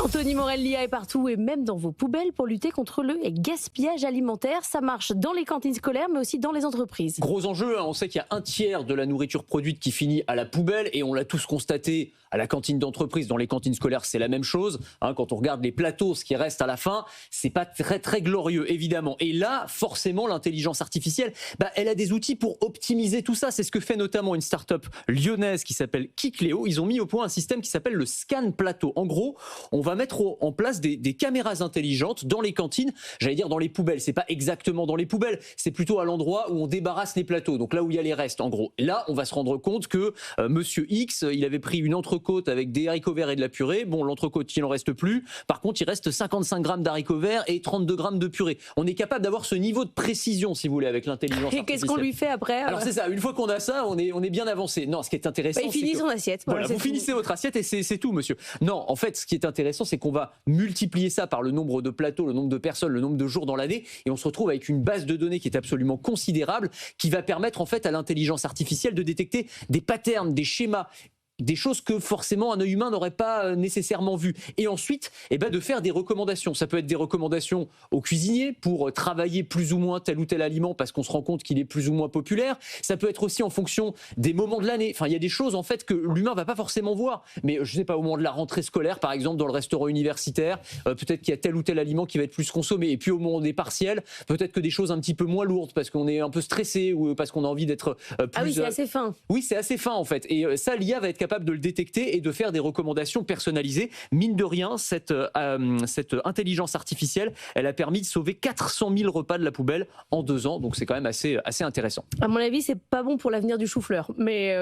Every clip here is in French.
Anthony Morel, l'IA est partout et même dans vos poubelles pour lutter contre le gaspillage alimentaire. Ça marche dans les cantines scolaires mais aussi dans les entreprises. Gros enjeu, on sait qu'il y a un tiers de la nourriture produite qui finit à la poubelle et on l'a tous constaté à la cantine d'entreprise, dans les cantines scolaires c'est la même chose. Quand on regarde les plateaux, ce qui reste à la fin, c'est pas très glorieux évidemment. Et là, forcément, l'intelligence artificielle, elle a des outils pour optimiser tout ça. C'est ce que fait notamment une start-up lyonnaise qui s'appelle Kikléo. Ils ont mis au point un système qui s'appelle le scan plateau. En gros, on va mettre en place des caméras intelligentes dans les cantines, j'allais dire dans les poubelles. C'est pas exactement dans les poubelles, c'est plutôt à l'endroit où on débarrasse les plateaux, donc là où il y a les restes en gros. Et là, on va se rendre compte que Monsieur X, il avait pris une entrecôte avec des haricots verts et de la purée. Bon, l'entrecôte, il n'en reste plus. Par contre, il reste 55 grammes d'haricots verts et 32 grammes de purée. On est capable d'avoir ce niveau de précision, si vous voulez, avec l'intelligence artificielle. Et qu'est-ce qu'on lui fait après? Alors c'est ça, une fois qu'on a ça, on est bien avancé. Non, ce qui est intéressant, il finit son assiette. Voilà, vous finissez votre assiette et c'est tout, monsieur. Non, en fait, ce qui est intéressant, c'est qu'on va multiplier ça par le nombre de plateaux, le nombre de personnes, le nombre de jours dans l'année, et on se retrouve avec une base de données qui est absolument considérable, qui va permettre en fait à l'intelligence artificielle de détecter des patterns, des schémas, des choses que forcément un œil humain n'aurait pas nécessairement vues. Et ensuite, de faire des recommandations. Ça peut être des recommandations aux cuisiniers pour travailler plus ou moins tel ou tel aliment parce qu'on se rend compte qu'il est plus ou moins populaire. Ça peut être aussi en fonction des moments de l'année. Enfin, il y a des choses en fait que l'humain va pas forcément voir. Mais je sais pas, au moment de la rentrée scolaire, par exemple, dans le restaurant universitaire, peut-être qu'il y a tel ou tel aliment qui va être plus consommé. Et puis au moment des partiels, peut-être que des choses un petit peu moins lourdes parce qu'on est un peu stressé ou parce qu'on a envie d'être plus... Ah oui, c'est assez fin. Oui, c'est assez fin en fait. Et ça, l'IA va être capable de le détecter et de faire des recommandations personnalisées. Mine de rien, cette intelligence artificielle, elle a permis de sauver 400 000 repas de la poubelle en 2 ans. Donc c'est quand même assez intéressant. À mon avis, c'est pas bon pour l'avenir du chou-fleur. Mais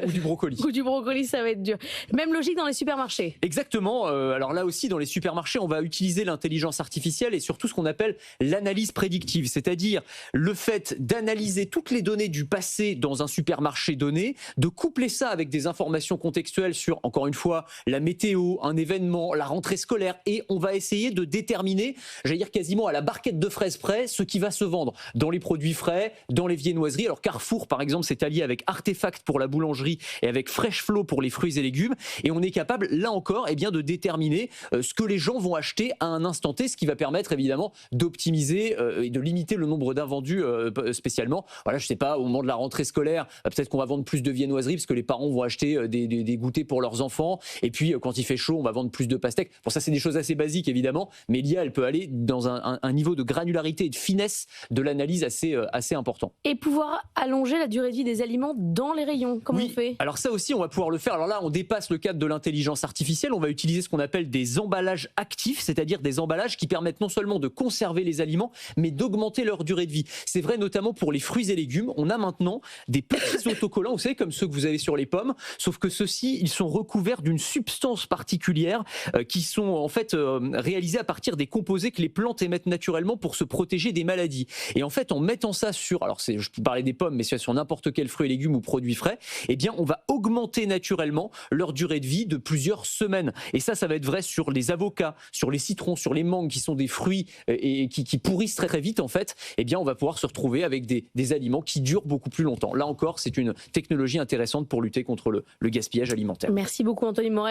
ou du brocoli. Ou du brocoli, ça va être dur. Même logique dans les supermarchés. Exactement. Alors là aussi, dans les supermarchés, on va utiliser l'intelligence artificielle et surtout ce qu'on appelle l'analyse prédictive. C'est-à-dire le fait d'analyser toutes les données du passé dans un supermarché donné, de coupler ça avec des informations contextuelles sur, encore une fois, la météo, un événement, la rentrée scolaire, et on va essayer de déterminer, j'allais dire quasiment à la barquette de fraises près, ce qui va se vendre dans les produits frais, dans les viennoiseries. Alors Carrefour, par exemple, s'est allié avec Artefact pour la boulangerie et avec Fresh Flow pour les fruits et légumes, et on est capable, là encore, de déterminer ce que les gens vont acheter à un instant T, ce qui va permettre évidemment d'optimiser et de limiter le nombre d'invendus spécialement. Voilà, je sais pas, au moment de la rentrée scolaire, peut-être qu'on va vendre plus de viennoiseries parce que les parents vont acheter des goûters pour leurs enfants, et puis quand il fait chaud on va vendre plus de pastèques. Pour ça c'est des choses assez basiques évidemment, mais l'IA elle peut aller dans un niveau de granularité et de finesse de l'analyse assez important. Et pouvoir allonger la durée de vie des aliments dans les rayons, comment on fait? Alors ça aussi on va pouvoir le faire. Alors là on dépasse le cadre de l'intelligence artificielle, on va utiliser ce qu'on appelle des emballages actifs, c'est-à-dire des emballages qui permettent non seulement de conserver les aliments, mais d'augmenter leur durée de vie. C'est vrai notamment pour les fruits et légumes, on a maintenant des petits autocollants, vous savez, comme ceux que vous avez sur les pommes, sauf que ceux-ci, ils sont recouverts d'une substance particulière qui sont en fait réalisés à partir des composés que les plantes émettent naturellement pour se protéger des maladies. Et en fait, en mettant ça sur, alors je peux parler des pommes, mais sur n'importe quel fruit et légumes ou produit frais, on va augmenter naturellement leur durée de vie de plusieurs semaines. Et ça va être vrai sur les avocats, sur les citrons, sur les mangues, qui sont des fruits et qui pourrissent très vite en fait. On va pouvoir se retrouver avec des aliments qui durent beaucoup plus longtemps. Là encore, c'est une technologie intéressante pour lutter contre le gaspillage alimentaire. Merci beaucoup Anthony Morel.